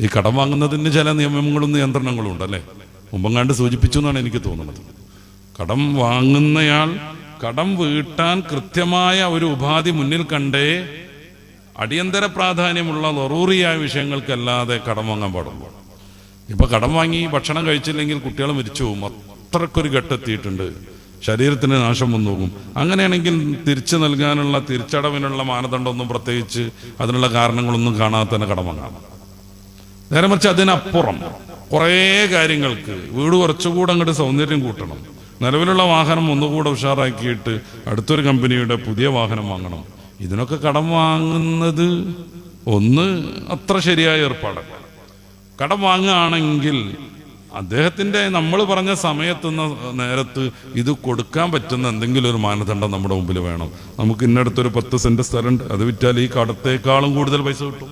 ഈ കടം വാങ്ങുന്നതിന് ചില നിയമങ്ങളും നിയന്ത്രണങ്ങളും ഉണ്ടല്ലേ? മുമ്പങ്ങാണ്ട് സൂചിപ്പിച്ചു എന്നാണ് എനിക്ക് തോന്നുന്നത്. കടം വാങ്ങുന്നയാൾ കടം വീട്ടാൻ കൃത്യമായ ഒരു ഉപാധി മുന്നിൽ കണ്ടേ അടിയന്തര പ്രാധാന്യമുള്ള ലറൂറിയായ വിഷയങ്ങൾക്കല്ലാതെ കടം വാങ്ങാൻ പാടുള്ളൂ. ഇപ്പൊ കടം വാങ്ങി ഭക്ഷണം കഴിച്ചില്ലെങ്കിൽ കുട്ടികൾ മരിച്ചു പോകും, അത്രക്കൊരു ഘട്ടെത്തിയിട്ടുണ്ട്. ശരീരത്തിന് നാശം വന്നു പോകും. അങ്ങനെയാണെങ്കിൽ തിരിച്ചു നൽകാനുള്ള തിരിച്ചടവിനുള്ള മാനദണ്ഡമൊന്നും പ്രത്യേകിച്ച് അതിനുള്ള കാരണങ്ങളൊന്നും കാണാതെ തന്നെ കടം വാങ്ങാം. നേരെ മറിച്ച് അതിനപ്പുറം കുറേ കാര്യങ്ങൾക്ക് വീട് കുറച്ചുകൂടെ അങ്ങോട്ട് സൗന്ദര്യം കൂട്ടണം, നിലവിലുള്ള വാഹനം ഒന്നുകൂടെ ഉഷാറാക്കിയിട്ട് അടുത്തൊരു കമ്പനിയുടെ പുതിയ വാഹനം വാങ്ങണം. ഇതിനൊക്കെ കടം വാങ്ങുന്നത് ഒന്ന് അത്ര ശരിയായ ഏർപ്പാടല്ല. കടം വാങ്ങുകയാണെങ്കിൽ അദ്ദേഹത്തിന്റെ നമ്മൾ പറഞ്ഞ സമയത്തുന്ന നേരത്ത് ഇത് കൊടുക്കാൻ പറ്റുന്ന എന്തെങ്കിലും ഒരു മാനദണ്ഡം നമ്മുടെ മുമ്പിൽ വേണം. നമുക്ക് ഇന്നടുത്തൊരു 10 സെന്റ് സ്ഥലമുണ്ട്, അത് വിറ്റാൽ ഈ കടത്തേക്കാളും കൂടുതൽ പൈസ കിട്ടും.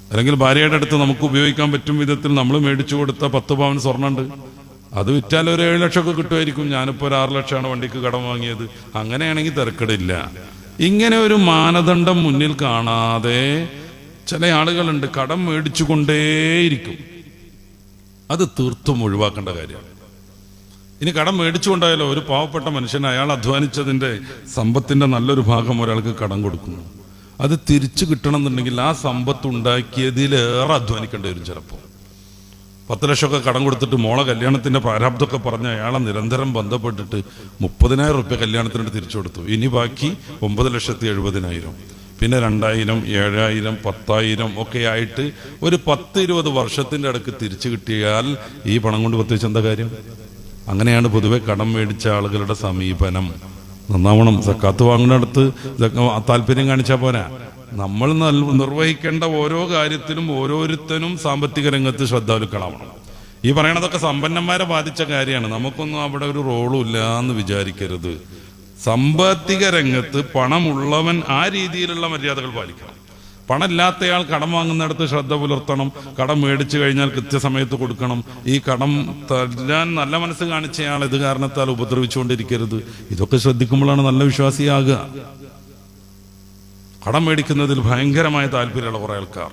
അല്ലെങ്കിൽ ഭാര്യയുടെ അടുത്ത് നമുക്ക് ഉപയോഗിക്കാൻ പറ്റും വിധത്തിൽ നമ്മൾ മേടിച്ചു കൊടുത്ത 10 പവൻ സ്വർണ്ണമുണ്ട്, അത് വിറ്റാൽ ഒരു 7 ലക്ഷമൊക്കെ കിട്ടുമായിരിക്കും. ഞാനിപ്പോൾ ഒരു 6 ലക്ഷമാണ് വണ്ടിക്ക് കടം വാങ്ങിയത്. അങ്ങനെയാണെങ്കിൽ തിരക്കിടില്ല. ഇങ്ങനെ ഒരു മാനദണ്ഡം മുന്നിൽ കാണാതെ ചില ആളുകളുണ്ട്, കടം മേടിച്ചു കൊണ്ടേയിരിക്കും. അത് തീർത്തും ഒഴിവാക്കേണ്ട കാര്യമാണ്. ഇനി കടം മേടിച്ചുകൊണ്ടായാലോ ഒരു പാവപ്പെട്ട മനുഷ്യൻ അയാൾ അധ്വാനിച്ചതിന്റെ സമ്പത്തിന്റെ നല്ലൊരു ഭാഗം ഒരാൾക്ക് കടം കൊടുക്കുന്നു. അത് തിരിച്ചു കിട്ടണം എന്നുണ്ടെങ്കിൽ ആ സമ്പത്ത് ഉണ്ടാക്കിയതിലേറെ അധ്വാനിക്കേണ്ടി വരും. ചിലപ്പോൾ 10 ലക്ഷമൊക്കെ കടം കൊടുത്തിട്ട് മോളെ കല്യാണത്തിന്റെ പ്രാരാബ്ദമൊക്കെ പറഞ്ഞ് അയാളെ നിരന്തരം ബന്ധപ്പെട്ടിട്ട് 30,000 റുപ്യ കല്യാണത്തിന് തിരിച്ചു കൊടുത്തു. ഇനി ബാക്കി 9,70,000, പിന്നെ 2,000, 7,000, 10,000 ഒക്കെ ആയിട്ട് ഒരു 10-20 വർഷത്തിന്റെ അടുക്ക് തിരിച്ചു കിട്ടിയാൽ ഈ പണം കൊണ്ട് പ്രത്യേകിച്ച് എന്താ കാര്യം? അങ്ങനെയാണ് പൊതുവെ കടം മേടിച്ച ആളുകളുടെ സമീപനം. നന്നാവണം. സക്കാത്ത് വാങ്ങുന്നിടത്ത് താല്പര്യം കാണിച്ചാൽ പോരാ. നമ്മൾ നിർവഹിക്കേണ്ട ഓരോ കാര്യത്തിലും ഓരോരുത്തരും സാമ്പത്തിക രംഗത്ത് ശ്രദ്ധാലുക്കളാവണം. ഈ പറയണതൊക്കെ സമ്പന്നന്മാരെ ബാധിച്ച കാര്യമാണ്. നമുക്കൊന്നും അവിടെ ഒരു റോളും ഇല്ല എന്ന് വിചാരിക്കരുത്. സാമ്പത്തിക രംഗത്ത് പണമുള്ളവൻ ആ രീതിയിലുള്ള മര്യാദകൾ പാലിക്കണം. പണമില്ലാത്തയാൾ കടം വാങ്ങുന്നിടത്ത് ശ്രദ്ധ പുലർത്തണം. കടം മേടിച്ചു കഴിഞ്ഞാൽ കൃത്യസമയത്ത് കൊടുക്കണം. ഈ കടം തരാൻ നല്ല മനസ്സ് കാണിച്ചയാൾ ഇത് കാരണത്താൽ ഉപദ്രവിച്ചുകൊണ്ടിരിക്കരുത്. ഇതൊക്കെ ശ്രദ്ധിക്കുമ്പോഴാണ് നല്ല വിശ്വാസിയാകുക. കടം മേടിക്കുന്നതിൽ ഭയങ്കരമായ താല്പര്യമുള്ള കുറെ ആൾക്കാർ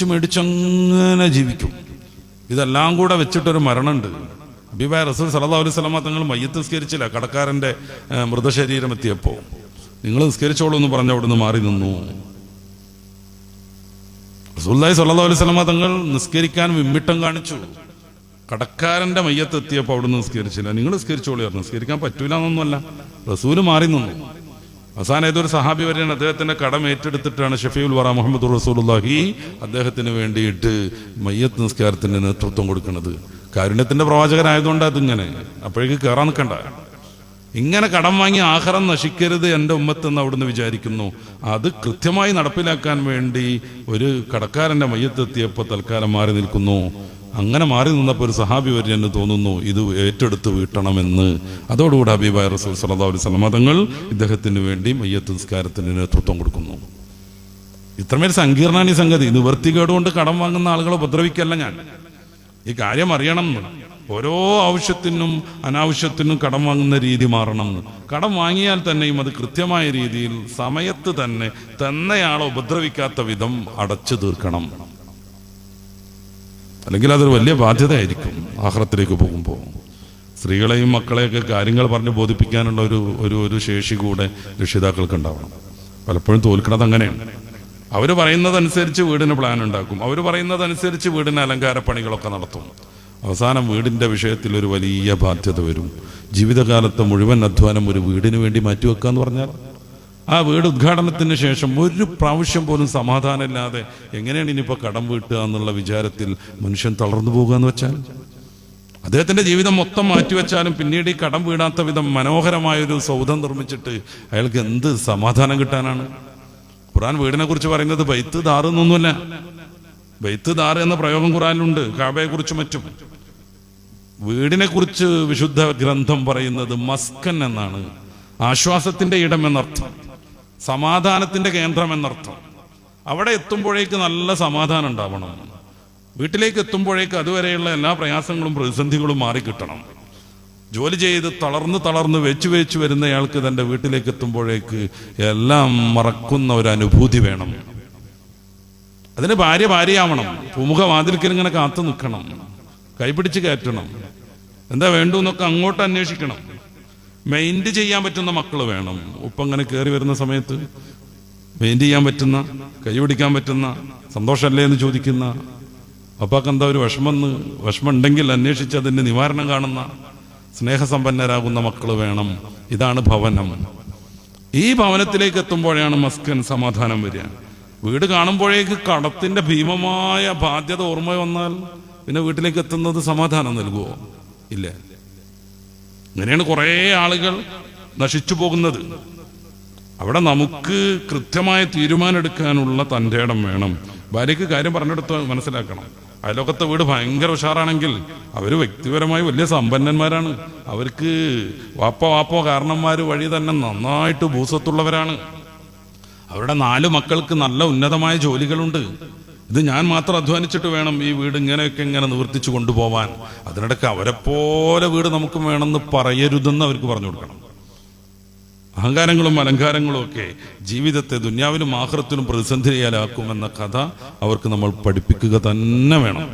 മേടിച്ചങ്ങനെ ജീവിക്കും. ഇതെല്ലാം കൂടെ വെച്ചിട്ടൊരു മരണമുണ്ട്. ഹബീബായ റസൂൽ സല്ലല്ലാഹു അലൈഹി വസല്ലം തങ്ങൾ മയ്യത്ത് നിസ്കരിച്ചില്ല. കടക്കാരന്റെ മൃതശരീരം എത്തിയപ്പോ നിങ്ങൾ നിസ്കരിച്ചോളൂ എന്ന് പറഞ്ഞ അവിടുന്ന് മാറി നിന്നു. റസൂലുള്ളാഹി സ്വല്ലല്ലാഹു അലൈഹി വസല്ലം തങ്ങൾ നിസ്കരിക്കാൻ വിമ്മിട്ടം കാണിച്ചു. കടക്കാരന്റെ മയ്യത്ത് എത്തിയപ്പോൾ അവിടുന്ന് നിസ്കരിച്ചില്ല. നിങ്ങൾ നിസ്കരിച്ചോളൂ പറഞ്ഞു. നിസ്കരിക്കാൻ പറ്റൂല എന്നൊന്നുമല്ല, റസൂല് മാറി നിന്നു. അവസാനം ഏതൊരു സഹാബി വരെയാണ് അദ്ദേഹത്തിന്റെ കടം ഏറ്റെടുത്തിട്ടാണ് ഷഫീഉൽ വറ മുഹമ്മദ് റസൂലുള്ളാഹി അദ്ദേഹത്തിന് വേണ്ടിയിട്ട് മയ്യത്ത് നിസ്കാരത്തിന് നേതൃത്വം കൊടുക്കുന്നത്. കാരുണ്യത്തിന്റെ പ്രവാചകനായതുകൊണ്ട് അതിങ്ങനെ അപ്പോഴേക്ക് കയറാൻ നിൽക്കണ്ട. ഇങ്ങനെ കടം വാങ്ങി ആഖിറം നശിക്കരുത് എൻ്റെ ഉമ്മത്ത് എന്ന് അവിടുന്ന് വിചാരിക്കുന്നു. അത് കൃത്യമായി നടപ്പിലാക്കാൻ വേണ്ടി ഒരു കടക്കാരന്റെ മയ്യത്ത് എത്തിയപ്പോൾ തൽക്കാലം മാറി നിൽക്കുന്നു. അങ്ങനെ മാറി നിന്നപ്പോൾ ഒരു സഹാബി വരെ എന്ന് തോന്നുന്നു ഇത് ഏറ്റെടുത്ത് വീട്ടണമെന്ന്. അതോടുകൂടി ഹബീബായ റസൂൽ സല്ലല്ലാഹു അലൈഹി വസല്ലം തങ്ങൾ ഇദ്ദേഹത്തിന് വേണ്ടി മയ്യത്ത് നിസ്കാരത്തിന് നേതൃത്വം കൊടുക്കുന്നു. ഇത്രമേൽ സങ്കീർണാണ് ഈ സംഗതി. നിവൃത്തികേടുകൊണ്ട് കടം വാങ്ങുന്ന ആളുകളെ ഉപദ്രവിക്കല്ല ഞാൻ. ഈ കാര്യം അറിയണം. ഓരോ ആവശ്യത്തിനും അനാവശ്യത്തിനും കടം വാങ്ങുന്ന രീതി മാറണം. കടം വാങ്ങിയാൽ തന്നെയും അത് കൃത്യമായ രീതിയിൽ സമയത്ത് തന്നെ തന്നെയാളെ ഉപദ്രവിക്കാത്ത വിധം അടച്ചു തീർക്കണം. അല്ലെങ്കിൽ അതൊരു വലിയ ബാധ്യതയായിരിക്കും ആഖിറത്തിലേക്ക് പോകുമ്പോൾ. സ്ത്രീകളെയും മക്കളെയൊക്കെ കാര്യങ്ങൾ പറഞ്ഞ് ബോധിപ്പിക്കാനുള്ള ഒരു ശേഷി കൂടെ രക്ഷിതാക്കൾക്ക് ഉണ്ടാവണം. പലപ്പോഴും തോൽക്കണത് അങ്ങനെയാണ്. അവർ പറയുന്നതനുസരിച്ച് വീടിന് പ്ലാൻ ഉണ്ടാക്കും. അവർ പറയുന്നതനുസരിച്ച് വീടിന് അലങ്കാര പണികളൊക്കെ നടത്തും. അവസാനം വീടിന്റെ വിഷയത്തിൽ ഒരു വലിയ ബാധ്യത വരും. ജീവിതകാലത്തെ മുഴുവൻ അധ്വാനം ഒരു വീടിന് വേണ്ടി മാറ്റിവെക്കുക എന്ന് പറഞ്ഞാൽ ആ വീട് ഉദ്ഘാടനത്തിന് ശേഷം ഒരു പ്രാവശ്യം പോലും സമാധാനമില്ലാതെ എങ്ങനെയാണ് ഇനിയിപ്പോൾ കടം വീട്ടുക എന്നുള്ള വിചാരത്തിൽ മനുഷ്യൻ തളർന്നു പോകുക എന്ന് വെച്ചാൽ അദ്ദേഹത്തിന്റെ ജീവിതം മൊത്തം മാറ്റിവെച്ചാലും പിന്നീട് ഈ കടം വീടാത്ത വിധം മനോഹരമായൊരു സൗധം നിർമ്മിച്ചിട്ട് അയാൾക്ക് എന്ത് സമാധാനം കിട്ടാനാണ്? ഖുർആൻ വീടിനെ കുറിച്ച് പറയുന്നത് ബൈത്ത് ദാർ എന്നൊന്നുമല്ല. ബൈത്ത് ദാർ എന്ന പ്രയോഗം ഖുർആനിലുണ്ട്, കഅബയെ കുറിച്ച് മറ്റും. വീടിനെ കുറിച്ച് വിശുദ്ധ ഗ്രന്ഥം പറയുന്നത് മസ്കൻ എന്നാണ്. ആശ്വാസത്തിന്റെ ഇടം എന്നർത്ഥം, സമാധാനത്തിന്റെ കേന്ദ്രം എന്നർത്ഥം. അവിടെ എത്തുമ്പോഴേക്ക് നല്ല സമാധാനം ഉണ്ടാവണം. വീട്ടിലേക്ക് എത്തുമ്പോഴേക്ക് അതുവരെയുള്ള എല്ലാ പ്രയാസങ്ങളും പ്രതിസന്ധികളും മാറിക്കിട്ടണം. ജോലി ചെയ്ത് തളർന്ന് വെച്ചു വരുന്നയാൾക്ക് തൻ്റെ വീട്ടിലേക്ക് എത്തുമ്പോഴേക്ക് എല്ലാം മറക്കുന്ന ഒരു അനുഭൂതി വേണം. അതിന് ഭാര്യയാവണം. പൂമുഖ വാതിൽക്കൽ ഇങ്ങനെ കാത്തു നിൽക്കണം, കൈപിടിച്ച് കയറ്റണം, എന്താ വേണ്ടു എന്നൊക്കെ അങ്ങോട്ട് അന്വേഷിക്കണം. മെയിൻറ്റ് ചെയ്യാൻ പറ്റുന്ന മക്കൾ വേണം. ഉപ്പ അങ്ങനെ കയറി വരുന്ന സമയത്ത് മെയിൻറ്റ് ചെയ്യാൻ പറ്റുന്ന, കൈ പിടിക്കാൻ പറ്റുന്ന, സന്തോഷമല്ലേ എന്ന് ചോദിക്കുന്ന, അപ്പാക്ക് എന്താ ഒരു വിഷമം ഉണ്ടെങ്കിൽ അന്വേഷിച്ച് അതിൻ്റെ നിവാരണം കാണുന്ന സ്നേഹസമ്പന്നരാകുന്ന മക്കൾ വേണം. ഇതാണ് ഭവനം. ഈ ഭവനത്തിലേക്ക് എത്തുമ്പോഴാണ് മസ്കൻ, സമാധാനം വരിക. വീട് കാണുമ്പോഴേക്ക് കടത്തിന്റെ ഭീമമായ ബാധ്യത ഓർമ്മ വന്നാൽ പിന്നെ വീട്ടിലേക്ക് എത്തുന്നത് സമാധാനം നൽകുമോ? ഇല്ല. ഇങ്ങനെയാണ് കുറേ ആളുകൾ നശിച്ചു പോകുന്നത്. അവിടെ നമുക്ക് കൃത്യമായ തീരുമാനം എടുക്കാനുള്ള തൻ്റെ ഇടം വേണം. ഭാര്യയ്ക്ക് കാര്യം പറഞ്ഞെടുത്ത് മനസ്സിലാക്കണം. അയലോക്കത്തെ വീട് ഭയങ്കര ഉഷാറാണെങ്കിൽ അവർ വ്യക്തിപരമായി വലിയ സമ്പന്നന്മാരാണ്. അവർക്ക് വാപ്പോ കാരണന്മാർ വഴി തന്നെ നന്നായിട്ട് ഭൂസ്വത്തുള്ളവരാണ്. അവരുടെ 4 മക്കൾക്ക് നല്ല ഉന്നതമായ ജോലികളുണ്ട്. ഇത് ഞാൻ മാത്രം അധ്വാനിച്ചിട്ട് വേണം ഈ വീട് ഇങ്ങനെ നിവർത്തിച്ചു കൊണ്ടുപോവാൻ. അതിനിടയ്ക്ക് അവരെപ്പോലെ വീട് നമുക്കും വേണമെന്ന് പറയരുതെന്ന് അവർക്ക് പറഞ്ഞു കൊടുക്കണം. അഹങ്കാരങ്ങളും അലങ്കാരങ്ങളും ഒക്കെ ജീവിതത്തെ ദുന്യാവിലും ആഖിറത്തിലും പ്രതിസന്ധിയാലാക്കുമെന്ന കഥ അവർക്ക് നമ്മൾ പഠിപ്പിക്കുക തന്നെ വേണം.